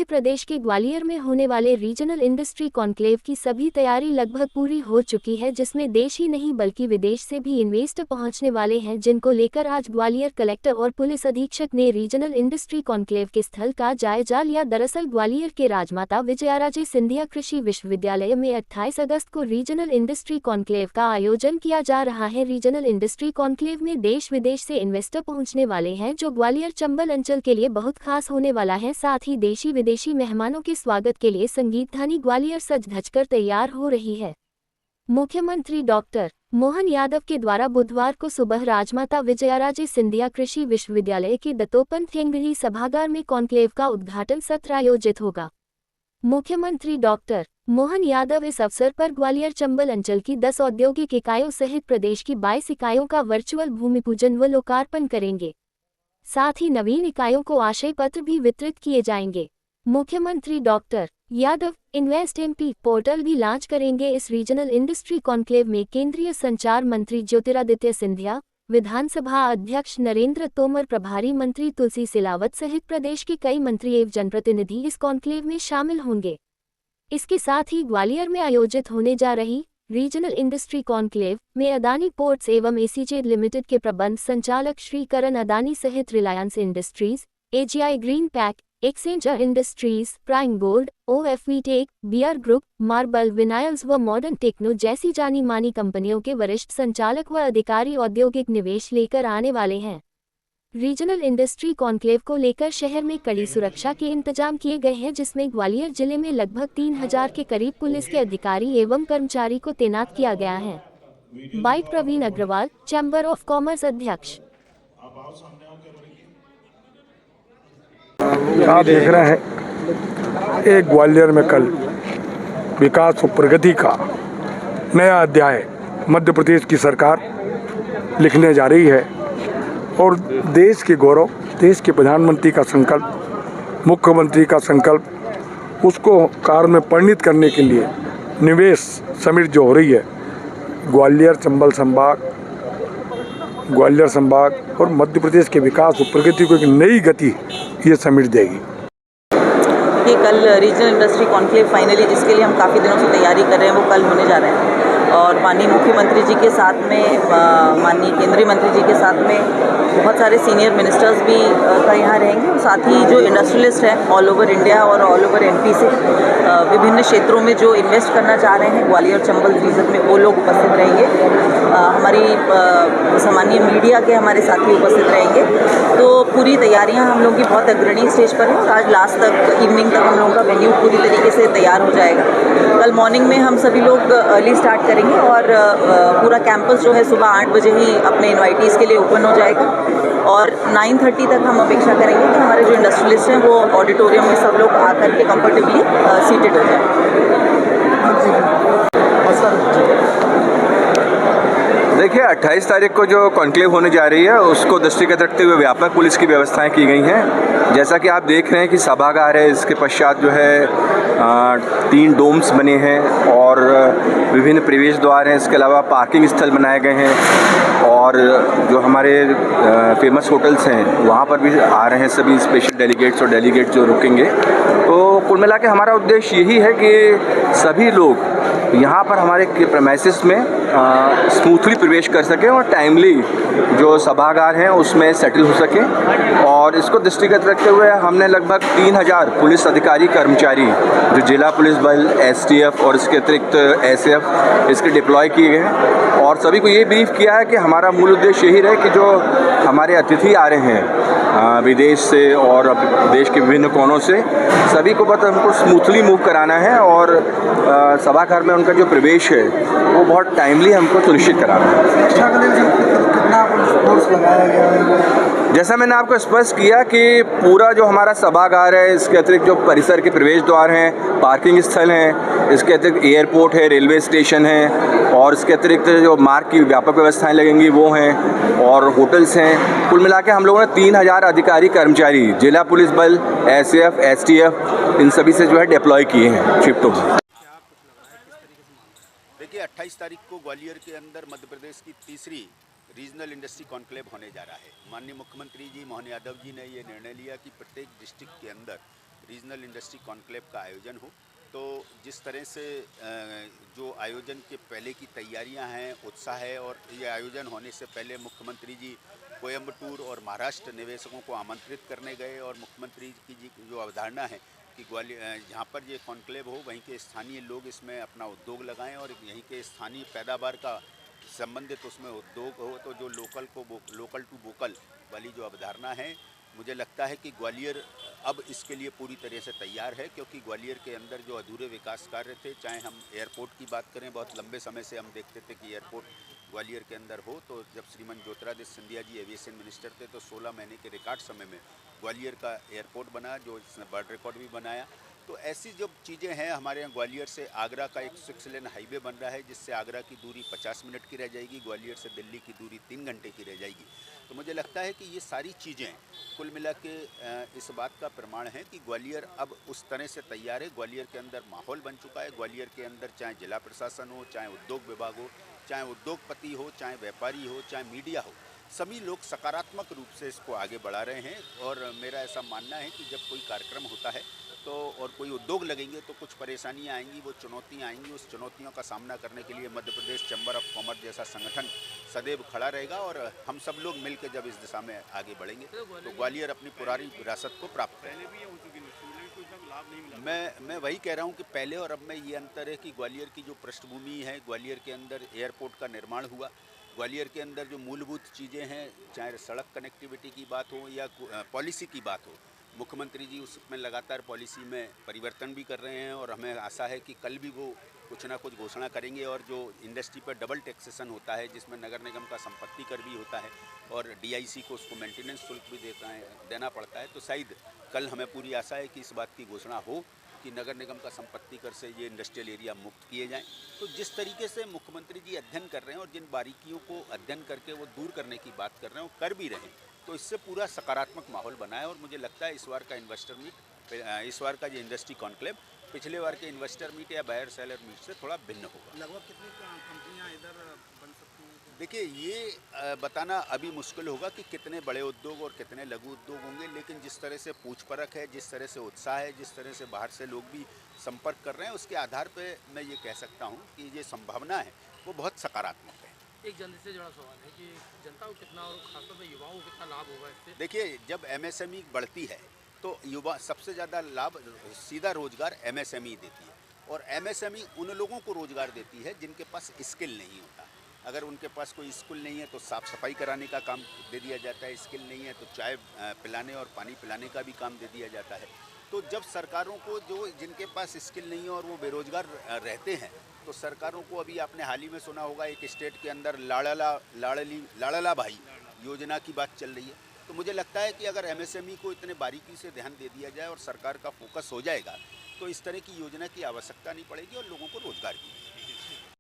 मध्य प्रदेश के ग्वालियर में होने वाले रीजनल इंडस्ट्री कॉन्क्लेव की सभी तैयारी लगभग पूरी हो चुकी है, जिसमें देश ही नहीं बल्कि विदेश से भी इन्वेस्टर पहुंचने वाले हैं, जिनको लेकर आज ग्वालियर कलेक्टर और पुलिस अधीक्षक ने रीजनल इंडस्ट्री कॉन्क्लेव के स्थल का जायजा लिया। दरअसल ग्वालियर के राजमाता विजयाराजे सिंधिया कृषि विश्वविद्यालय में 28 अगस्त को रीजनल इंडस्ट्री कॉन्क्लेव का आयोजन किया जा रहा है। रीजनल इंडस्ट्री कॉन्क्लेव में देश विदेश से इन्वेस्टर पहुंचने वाले हैं, जो ग्वालियर चंबल अंचल के लिए बहुत खास होने वाला है। साथ ही देशी विदेशी मेहमानों के स्वागत के लिए संगीतधानी ग्वालियर सज धज कर तैयार हो रही है। मुख्यमंत्री डॉक्टर मोहन यादव के द्वारा बुधवार को सुबह राजमाता विजयाराजे सिंधिया कृषि विश्वविद्यालय के दत्तोपंत ठेंगड़ी सभागार में कॉन्क्लेव का उद्घाटन सत्र आयोजित होगा। मुख्यमंत्री डॉक्टर मोहन यादव इस अवसर पर ग्वालियर चंबल अंचल की 10 औद्योगिक इकाइयों सहित प्रदेश की 22 इकाइयों का वर्चुअल भूमि पूजन व लोकार्पण करेंगे। साथ ही नवीन इकाइयों को आशय पत्र भी वितरित किए जाएंगे। मुख्यमंत्री doctor Yadav invest MP portal भी लॉन्च करेंगे। इस रीजनल इंडस्ट्री कॉन्क्लेव में केंद्रीय संचार मंत्री ज्योतिरादित्य सिंधिया, विधानसभा अध्यक्ष नरेंद्र तोमर, प्रभारी मंत्री तुलसी सिलावट सहित प्रदेश के कई मंत्री एवं जनप्रतिनिधि इस कॉन्क्लेव में शामिल होंगे। इसके साथ ही ग्वालियर में आयोजित होने जा रही रीजनल इंडस्ट्री कॉन्क्लेव में अदानी पोर्ट्स एवं एसीजेड लिमिटेड के प्रबंध संचालक श्री करण अदानी सहित Reliance industries, AGI green pack, Accenture industries, prime gold, OFV tech, BR group, marble vinyls व मॉडर्न टेक्नो जैसी जानी मानी कंपनियों के वरिष्ठ संचालक व अधिकारी औद्योगिक निवेश लेकर आने वाले हैं। रीजनल इंडस्ट्री कॉन्क्लेव को लेकर शहर में कड़ी सुरक्षा के इंतजाम किए गए हैं, जिसमें ग्वालियर जिले में लगभग 3000 के करीब पुलिस के अधिकारी एवं कर्मचारी को तैनात किया गया है। Byte Praveen Agarwal, chamber of commerce अध्यक्ष। आप देख रहे हैं एक ग्वालियर में कल विकास और प्रगति का नया अध्याय मध्य प्रदेश की सरकार लिखने जा रही है और देश के गौरव, देश के प्रधानमंत्री का संकल्प, मुख्यमंत्री का संकल्प, उसको कार्य में परिणित करने के लिए निवेश समिट जो हो रही है ग्वालियर चंबल संभाग, ग्वालियर संभाग और मध्य प्रदेश के विकास और प्रगति को एक नई गति ये समिट देगी। ये कल रीजनल इंडस्ट्री कॉन्क्लेव फाइनली, जिसके लिए हम काफ़ी दिनों से तैयारी कर रहे हैं, वो कल होने जा रहे हैं और माननीय मुख्यमंत्री जी के साथ में, माननीय केंद्रीय मंत्री जी के साथ में बहुत सारे सीनियर मिनिस्टर्स भी यहाँ रहेंगे और साथ ही जो इंडस्ट्रियलिस्ट हैं ऑल ओवर इंडिया और ऑल ओवर एमपी से विभिन्न क्षेत्रों में जो इन्वेस्ट करना चाह रहे हैं ग्वालियर चंबल रीजन में, वो लोग उपस्थित रहेंगे। हमारी सामान्य मीडिया के हमारे साथी उपस्थित रहेंगे। तो पूरी तैयारियां हम लोगों की बहुत अग्रणी स्टेज पर है और आज लास्ट तक, इवनिंग तक हम लोगों का वेन्यू पूरी तरीके से तैयार हो जाएगा। कल मॉर्निंग में हम सभी लोग अर्ली स्टार्ट करेंगे और पूरा कैंपस जो है सुबह 8 बजे ही अपने इन्वाइटीज़ के लिए ओपन हो जाएगा और 9:30 तक हम अपेक्षा करेंगे कि हमारे जो इंडस्ट्रियलिस्ट हैं वो ऑडिटोरियम में सब लोग आकर के कंफर्टेबली सीटेड हो जाए। देखिए 28 तारीख को जो कॉन्क्लेव होने जा रही है उसको दृष्टिगत रखते हुए व्यापक पुलिस की व्यवस्थाएं की गई हैं। जैसा कि आप देख रहे हैं कि सभागार है, इसके पश्चात जो है 3 डोम्स बने हैं और विभिन्न प्रवेश द्वार हैं। इसके अलावा पार्किंग स्थल बनाए गए हैं और जो हमारे फेमस होटल्स हैं वहाँ पर भी आ रहे हैं सभी स्पेशल डेलीगेट्स और डेलीगेट जो रुकेंगे। तो कुल मिला के हमारा उद्देश्य यही है कि सभी लोग यहाँ पर हमारे प्रेमाइसिस में स्मूथली प्रवेश कर सकें और टाइमली जो सभागार हैं उसमें सेटल हो सकें। और इसको दृष्टिगत रखते हुए हमने लगभग 3000 पुलिस अधिकारी कर्मचारी जो जिला पुलिस बल, एसटीएफ और इसके अतिरिक्त एसएफ इसके डिप्लॉय किए गए हैं और सभी को ये ब्रीफ किया है कि हमारा मूल उद्देश्य यही रहे कि जो हमारे अतिथि आ रहे हैं विदेश से और देश के विभिन्न कोनों से, सभी को बस हमको स्मूथली मूव कराना है और सभागार में उनका जो प्रवेश है वो बहुत टाइमली हमको सुनिश्चित कराना है। जैसा मैंने आपको स्पष्ट किया कि पूरा जो हमारा सभागार है, इसके अतिरिक्त जो परिसर के प्रवेश द्वार हैं, पार्किंग स्थल हैं, इसके अतिरिक्त एयरपोर्ट है, रेलवे स्टेशन है और इसके अतिरिक्त जो मार्ग की व्यापक व्यवस्थाएं लगेंगी वो हैं और होटल्स हैं। कुल मिला के हम लोगों ने 3000 अधिकारी कर्मचारी जिला पुलिस बल, एसएफ, एसटीएफ इन सभी से जो है डिप्लॉय किए हैं शिफ्टों में। देखिए 28 तारीख को ग्वालियर के अंदर मध्य प्रदेश की तीसरी रीजनल इंडस्ट्री कॉन्क्लेव होने जा रहा है। माननीय मुख्यमंत्री जी मोहन यादव जी ने ये निर्णय लिया कि प्रत्येक डिस्ट्रिक्ट के अंदर रीजनल इंडस्ट्री कॉन्क्लेव का आयोजन हो। तो जिस तरह से जो आयोजन के पहले की तैयारियां हैं, उत्साह है, और ये आयोजन होने से पहले मुख्यमंत्री जी कोयम्बटूर और महाराष्ट्र निवेशकों को आमंत्रित करने गए, और मुख्यमंत्री जी की जो अवधारणा है कि ग्वालियर जहाँ पर ये कॉन्क्लेव हो वहीं के स्थानीय लोग इसमें अपना उद्योग लगाएं और यहीं के स्थानीय पैदावार का संबंधित उसमें उद्योग हो, तो जो लोकल टू वोकल वाली जो अवधारणा है, मुझे लगता है कि ग्वालियर अब इसके लिए पूरी तरह से तैयार है। क्योंकि ग्वालियर के अंदर जो अधूरे विकास कार्य थे, चाहे हम एयरपोर्ट की बात करें, बहुत लंबे समय से हम देखते थे कि एयरपोर्ट ग्वालियर के अंदर हो। तो जब श्रीमान ज्योतिरादित्य सिंधिया जी एविएशन मिनिस्टर थे तो 16 महीने के रिकॉर्ड समय में ग्वालियर का एयरपोर्ट बना, जो इसने वर्ल्ड रिकॉर्ड भी बनाया। तो ऐसी जो चीज़ें हैं, हमारे यहाँ ग्वालियर से आगरा का एक 6 लेन हाईवे बन रहा है, जिससे आगरा की दूरी 50 मिनट की रह जाएगी, ग्वालियर से दिल्ली की दूरी 3 घंटे की रह जाएगी। तो मुझे लगता है कि ये सारी चीज़ें कुल मिला के इस बात का प्रमाण है कि ग्वालियर अब उस तरह से तैयार है। ग्वालियर के अंदर माहौल बन चुका है। ग्वालियर के अंदर चाहे जिला प्रशासन हो, चाहे उद्योग विभाग हो, चाहे उद्योगपति हो, चाहे व्यापारी हो, चाहे मीडिया हो, सभी लोग सकारात्मक रूप से इसको आगे बढ़ा रहे हैं। और मेरा ऐसा मानना है कि जब कोई कार्यक्रम होता है तो और कोई उद्योग लगेंगे तो कुछ परेशानियां आएंगी, वो चुनौतियां आएंगी। उस चुनौतियों का सामना करने के लिए Madhya Pradesh chamber of commerce जैसा संगठन सदैव खड़ा रहेगा, और हम सब लोग मिलकर जब इस दिशा में आगे बढ़ेंगे तो ग्वालियर अपनी पुरानी विरासत को प्राप्त करेगा। मैं वही कह रहा हूँ कि पहले और अब में ये अंतर है कि ग्वालियर की जो पृष्ठभूमि है, ग्वालियर के अंदर एयरपोर्ट का निर्माण हुआ, ग्वालियर के अंदर जो मूलभूत चीज़ें हैं, चाहे सड़क कनेक्टिविटी की बात हो या पॉलिसी की बात हो, मुख्यमंत्री जी उसमें लगातार पॉलिसी में परिवर्तन भी कर रहे हैं। और हमें आशा है कि कल भी वो कुछ ना कुछ घोषणा करेंगे। और जो इंडस्ट्री पर डबल टैक्सेशन होता है, जिसमें नगर निगम का संपत्ति कर भी होता है और डीआईसी को उसको मेंटेनेंस शुल्क भी देना पड़ता है, तो शायद कल हमें पूरी आशा है कि इस बात की घोषणा हो कि नगर निगम का संपत्ति कर से ये इंडस्ट्रियल एरिया मुक्त किए जाएं। तो जिस तरीके से मुख्यमंत्री जी अध्ययन कर रहे हैं और जिन बारीकियों को अध्ययन करके वो दूर करने की बात कर रहे हैं, वो कर भी रहे हैं, तो इससे पूरा सकारात्मक माहौल बना है। और मुझे लगता है इस बार का इन्वेस्टर मीट, इस बार का ये इंडस्ट्री कॉन्क्लेव पिछले बार के इन्वेस्टर मीट या बायर सेलर मीट से थोड़ा भिन्न होगा। लगभग कितनी कंपनियां इधर बन सकती हैं? देखिए, ये बताना अभी मुश्किल होगा कि कितने बड़े उद्योग और कितने लघु उद्योग होंगे, लेकिन जिस तरह से पूछ परख है, जिस तरह से उत्साह है, जिस तरह से बाहर से लोग भी संपर्क कर रहे हैं, उसके आधार पर मैं ये कह सकता हूँ कि ये संभावना है वो बहुत सकारात्मक है। एक जनता से जुड़ा सवाल है कि जनता को कितना और खासतौर पर युवाओं को कितना लाभ होगा इससे? देखिए, जब एमएसएमई बढ़ती है तो युवा सबसे ज़्यादा लाभ सीधा रोजगार एमएसएमई देती है। और एमएसएमई उन लोगों को रोजगार देती है जिनके पास स्किल नहीं होता। अगर उनके पास कोई स्किल नहीं है तो साफ़ सफाई कराने का काम दे दिया जाता है, स्किल नहीं है तो चाय पिलाने और पानी पिलाने का भी काम दे दिया जाता है। तो जब सरकारों को जो जिनके पास स्किल नहीं है और वो बेरोजगार रहते हैं, तो सरकारों को, अभी आपने हाल ही में सुना होगा एक स्टेट के अंदर लाड़ला भाई योजना की बात चल रही है। तो मुझे लगता है कि अगर एमएसएमई को इतने बारीकी से ध्यान दे दिया जाए और सरकार का फोकस हो जाएगा तो इस तरह की योजना की आवश्यकता नहीं पड़ेगी और लोगों को रोजगार भी मिलेगा।